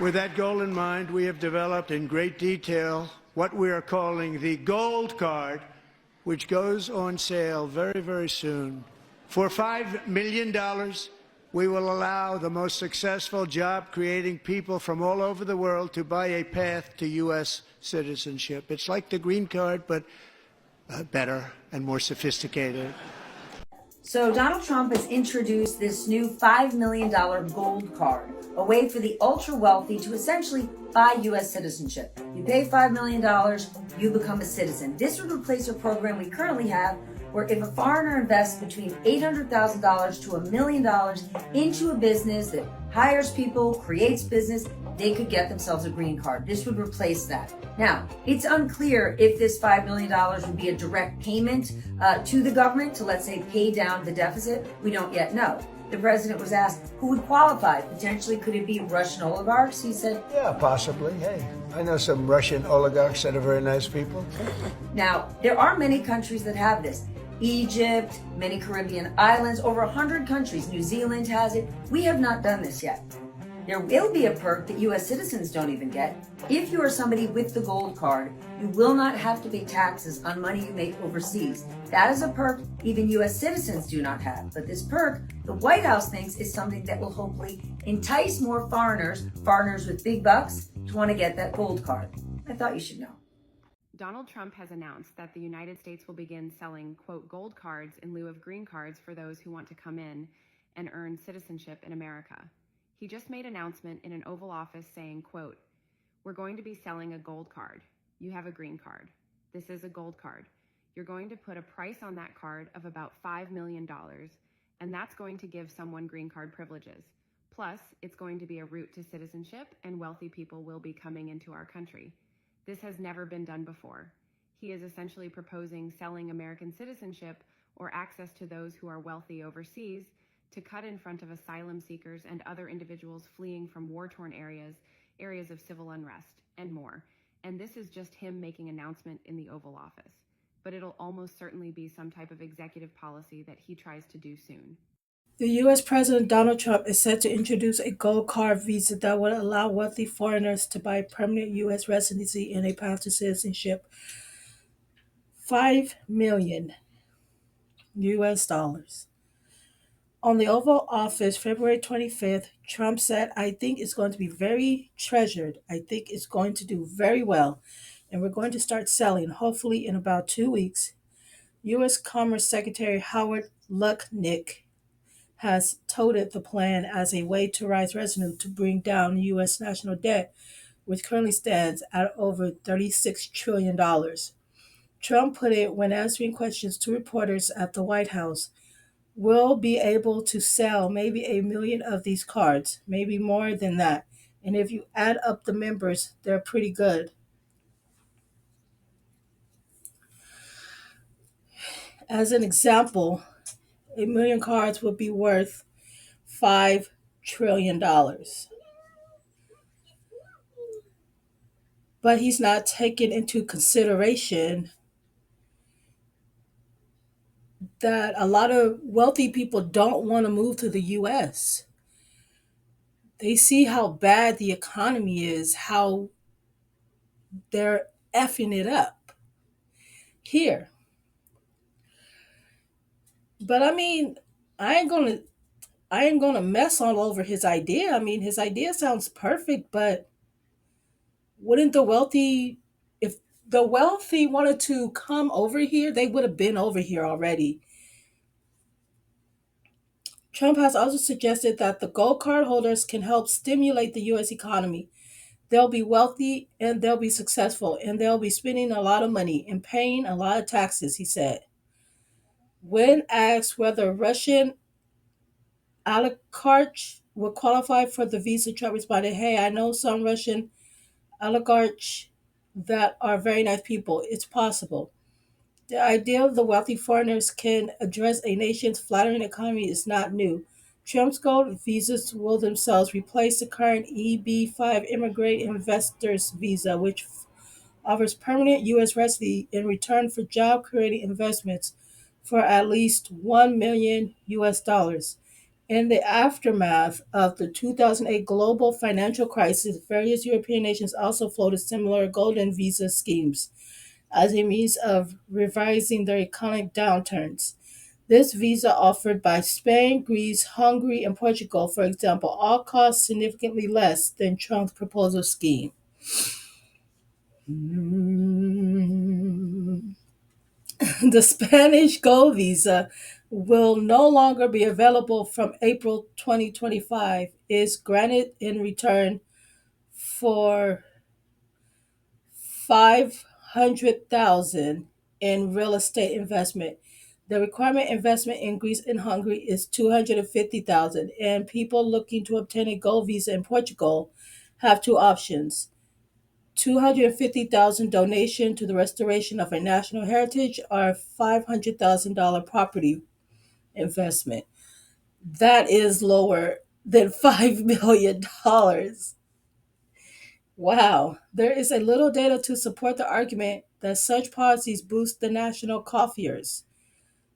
With that goal in mind, we have developed in great detail what we are calling the Gold Card, which goes on sale very, very soon. For $5 million, we will allow the most successful job-creating people from all over the world to buy a path to U.S. citizenship. It's like the green card, but better and more sophisticated. So Donald Trump has introduced this new $5 million gold card, a way for the ultra-wealthy to essentially buy U.S. citizenship. You pay $5 million, you become a citizen. This would replace a program we currently have where if a foreigner invests between $800,000 to $1 million into a business that hires people, creates business, they could get themselves a green card. This would replace that. Now, it's unclear if this $5 million would be a direct payment to the government to, let's say, pay down the deficit. We don't yet know. The president was asked who would qualify. Potentially, could it be Russian oligarchs? He said, yeah, possibly. Hey, I know some Russian oligarchs that are very nice people. Now, there are many countries that have this. Egypt, many Caribbean islands, over 100 countries. New Zealand has it. We have not done this yet. There will be a perk that U.S. citizens don't even get. If you are somebody with the gold card, you will not have to pay taxes on money you make overseas. That is a perk even U.S. citizens do not have. But this perk, the White House thinks, is something that will hopefully entice more foreigners with big bucks, to want to get that gold card. I thought you should know. Donald Trump has announced that the United States will begin selling, quote, gold cards in lieu of green cards for those who want to come in and earn citizenship in America. He just made an announcement in an Oval Office saying, quote, we're going to be selling a gold card. You have a green card. This is a gold card. You're going to put a price on that card of about $5 million, and that's going to give someone green card privileges. Plus, it's going to be a route to citizenship, and wealthy people will be coming into our country. This has never been done before. He is essentially proposing selling American citizenship or access to those who are wealthy overseas to cut in front of asylum seekers and other individuals fleeing from war-torn areas of civil unrest, and more. And this is just him making an announcement in the Oval Office. But it'll almost certainly be some type of executive policy that he tries to do soon. The U.S. President Donald Trump is set to introduce a gold card visa that would allow wealthy foreigners to buy permanent U.S. residency and a path to citizenship. $5 million U.S. dollars. On the Oval Office, February 25th, Trump said, I think it's going to be very treasured. I think it's going to do very well. And we're going to start selling, hopefully in about 2 weeks. U.S. Commerce Secretary Howard Lutnick has touted the plan as a way to raise revenue to bring down U.S. national debt, which currently stands at over $36 trillion. Trump put it when answering questions to reporters at the White House. We'll be able to sell maybe 1 million of these cards, maybe more than that. And if you add up the members, they're pretty good. As an example, 1 million cards would be worth $5 trillion. But he's not taking into consideration that a lot of wealthy people don't want to move to the U.S. They see how bad the economy is, how they're effing it up here. But I mean, I ain't gonna mess all over his idea. I mean, his idea sounds perfect, but wouldn't if the wealthy wanted to come over here, they would have been over here already. Trump has also suggested that the gold card holders can help stimulate the U.S. economy. They'll be wealthy and they'll be successful and they'll be spending a lot of money and paying a lot of taxes, he said. When asked whether Russian oligarchs would qualify for the visa, Trump responded, hey, I know some Russian oligarchs that are very nice people. It's possible. The idea of the wealthy foreigners can address a nation's flattering economy is not new. Trump's gold visas will themselves replace the current EB-5 immigrant investors visa, which offers permanent U.S. residency in return for job-creating investments for at least $1 million U.S. dollars. In the aftermath of the 2008 global financial crisis, various European nations also floated similar golden visa schemes as a means of revising their economic downturns. This visa offered by Spain, Greece, Hungary, and Portugal, for example, all cost significantly less than Trump's proposal scheme. The Spanish Gold Visa will no longer be available from April 2025, is granted in return for 500,000 in real estate investment. The requirement investment in Greece and Hungary is 250,000, and people looking to obtain a gold visa in Portugal have two options: 250,000 donation to the restoration of a national heritage or $500,000 property investment. That is lower than $5 million. Wow, there is a little data to support the argument that such policies boost the national coffers.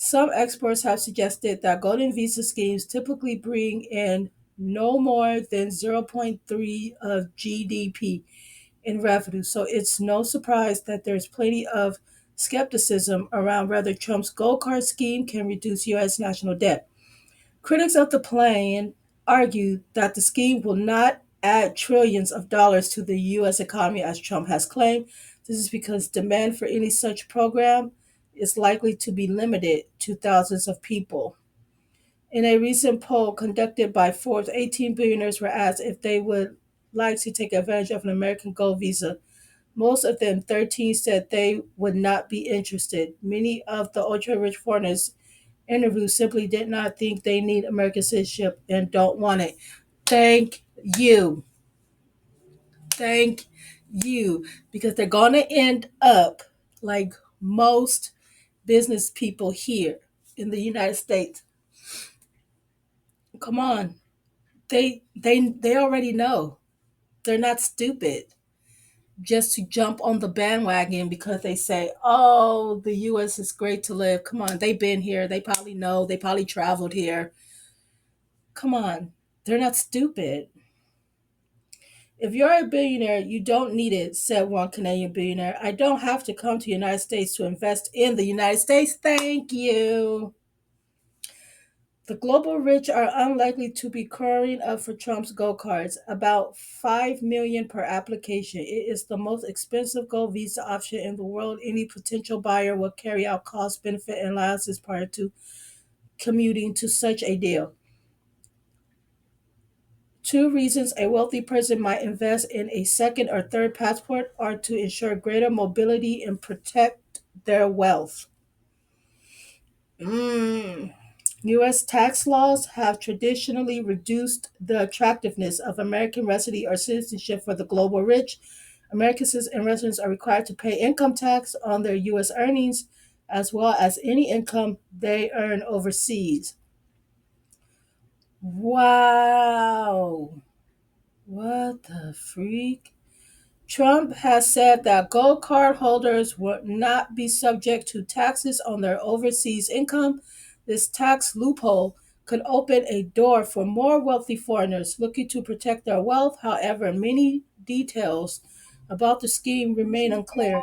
Some experts have suggested that golden visa schemes typically bring in no more than zero point 0.3 of GDP in revenue, so it's no surprise that there's plenty of skepticism around whether Trump's gold card scheme can reduce U.S. national debt. Critics of the plan argue that the scheme will not add trillions of dollars to the U.S. economy as Trump has claimed. This is because demand for any such program is likely to be limited to thousands of people. In a recent poll conducted by Forbes, 18 billionaires were asked if they would like to take advantage of an American gold visa. Most of them, 13, said they would not be interested. Many of the ultra rich foreigners interviews simply did not think they need American citizenship and don't want it. Thank you. Thank you. Because they're going to end up like most business people here in the United States. Come on. They already know. They're not stupid just to jump on the bandwagon because they say, "Oh, the US is great to live." Come on, they've been here. They probably know. They probably traveled here. Come on. They're not stupid. If you're a billionaire, you don't need it, said one Canadian billionaire. I don't have to come to the United States to invest in the United States. Thank you. The global rich are unlikely to be currying up for Trump's gold cards, about 5 million per application. It is the most expensive gold visa option in the world. Any potential buyer will carry out cost benefit analysis prior to commuting to such a deal. Two reasons a wealthy person might invest in a second or third passport are to ensure greater mobility and protect their wealth. U.S. tax laws have traditionally reduced the attractiveness of American residency or citizenship for the global rich. American citizens and residents are required to pay income tax on their U.S. earnings as well as any income they earn overseas. Wow. What the freak? Trump has said that gold card holders will not be subject to taxes on their overseas income. This tax loophole could open a door for more wealthy foreigners looking to protect their wealth. However, many details about the scheme remain unclear.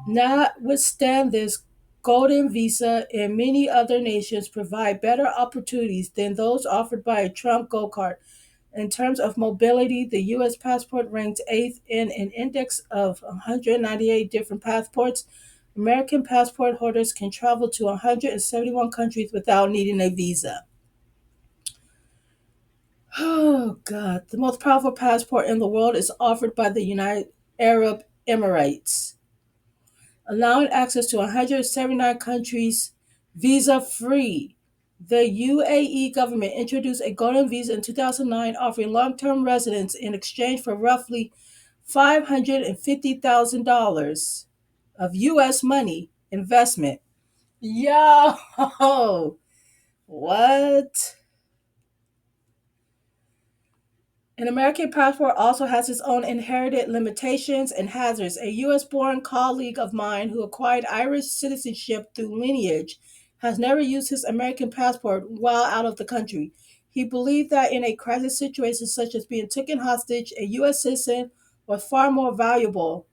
Notwithstanding this, Golden Visa and many other nations provide better opportunities than those offered by a Trump Gold Card. In terms of mobility, the U.S. passport ranked eighth in an index of 198 different passports. American passport holders can travel to 171 countries without needing a visa. Oh, God. The most powerful passport in the world is offered by the United Arab Emirates, allowing access to 179 countries visa free. The UAE government introduced a golden visa in 2009, offering long term residents in exchange for roughly $550,000 of US money investment. Yo! What? An American passport also has its own inherited limitations and hazards. A US born colleague of mine who acquired Irish citizenship through lineage has never used his American passport while out of the country. He believed that in a crisis situation such as being taken hostage, a U.S. citizen was far more vulnerable,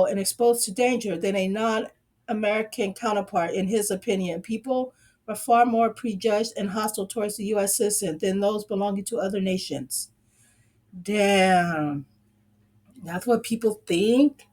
and exposed to danger than a non American counterpart. In his opinion, people were far more prejudged and hostile towards the U.S. citizen than those belonging to other nations. Damn, that's what people think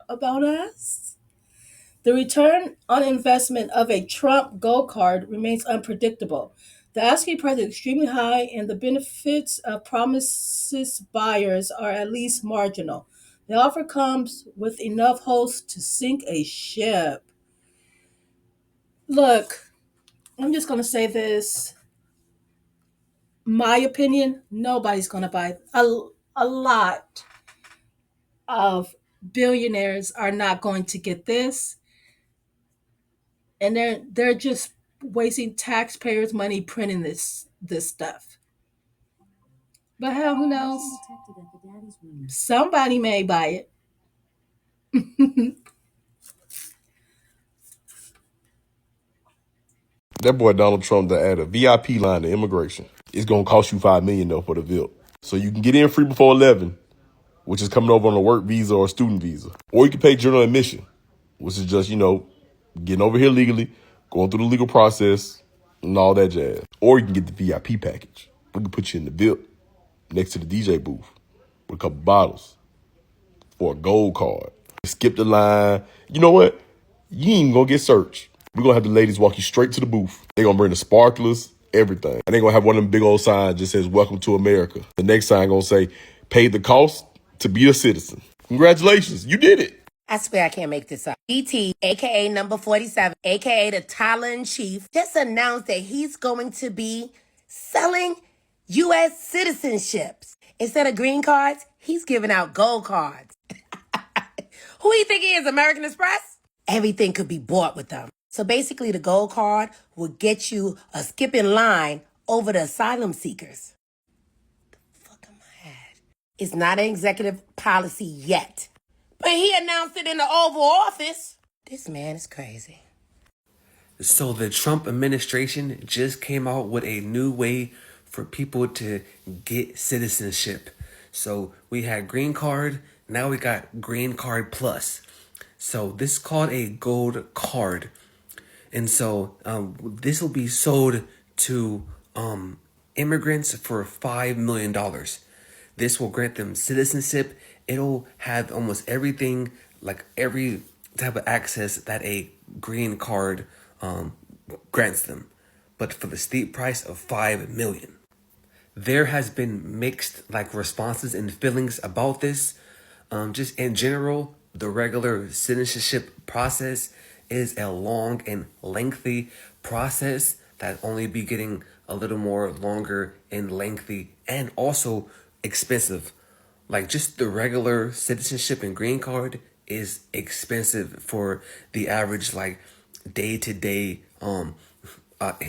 about us? The return on investment of a Trump Gold Card remains unpredictable. The asking price is extremely high, and the benefits of promises buyers are at least marginal. The offer comes with enough hosts to sink a ship. Look, I'm just going to say this. My opinion, nobody's going to buy a lot of billionaires are not going to get this, and they're just wasting taxpayers' money printing this stuff. But hell, who knows? Somebody may buy it. That boy Donald Trump to add a VIP line to immigration. It's gonna cost you $5 million though for the VIP. So you can get in free before 11, which is coming over on a work visa or a student visa. Or you can pay general admission, which is just, getting over here legally, going through the legal process, and all that jazz. Or you can get the VIP package. We can put you in the VIP next to the DJ booth with a couple bottles for a gold card. Skip the line. You know what? You ain't gonna get searched. We're gonna have the ladies walk you straight to the booth. They're gonna bring the sparklers, everything. And they're gonna have one of them big old signs that says, "Welcome to America." The next sign gonna say, "Pay the cost to be a citizen." Congratulations, you did it. I swear I can't make this up. DT, aka number 47, aka the Tyler in Chief, just announced that he's going to be selling U.S. citizenships. Instead of green cards, he's giving out gold cards. Who do you think he is, American Express? Everything could be bought with them. So basically, the gold card will get you a skipping line over the asylum seekers. The fuck am I at? It's not an executive policy yet. But he announced it in the Oval Office. This man is crazy. So the Trump administration just came out with a new way for people to get citizenship. So we had green card, now we got green card plus. So this is called a gold card. And so this will be sold to immigrants for $5 million. This will grant them citizenship. It'll have almost everything, like every type of access that a green card grants them, but for the steep price of $5 million. There has been mixed responses and feelings about this. Just in general, the regular citizenship process is a long and lengthy process that only be getting a little more longer and lengthy and also expensive. Like just the regular citizenship and green card is expensive for the average day-to-day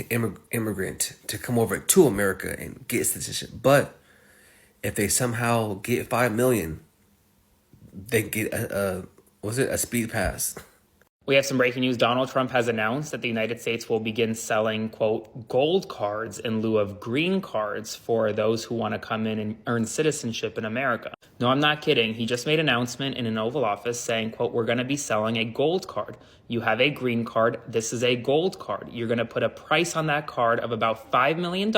immigrant to come over to America and get citizenship. But if they somehow get $5 million, they get a speed pass. We have some breaking news. Donald Trump has announced that the United States will begin selling, quote, gold cards in lieu of green cards for those who want to come in and earn citizenship in America. No, I'm not kidding. He just made an announcement in an Oval Office saying, quote, we're going to be selling a gold card. You have a green card. This is a gold card. You're going to put a price on that card of about $5 million,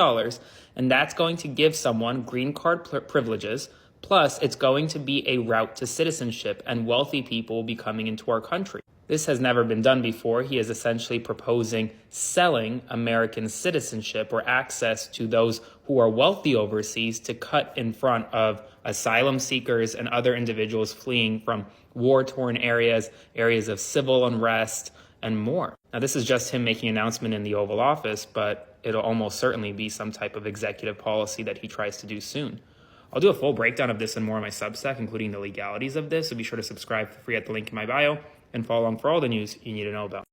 and that's going to give someone green card privileges. Plus, it's going to be a route to citizenship, and wealthy people will be coming into our country. This has never been done before. He is essentially proposing selling American citizenship or access to those who are wealthy overseas to cut in front of asylum seekers and other individuals fleeing from war-torn areas, areas of civil unrest, and more. Now, this is just him making an announcement in the Oval Office, but it'll almost certainly be some type of executive policy that he tries to do soon. I'll do a full breakdown of this and more on my Substack, including the legalities of this, so be sure to subscribe for free at the link in my bio and follow along for all the news you need to know about.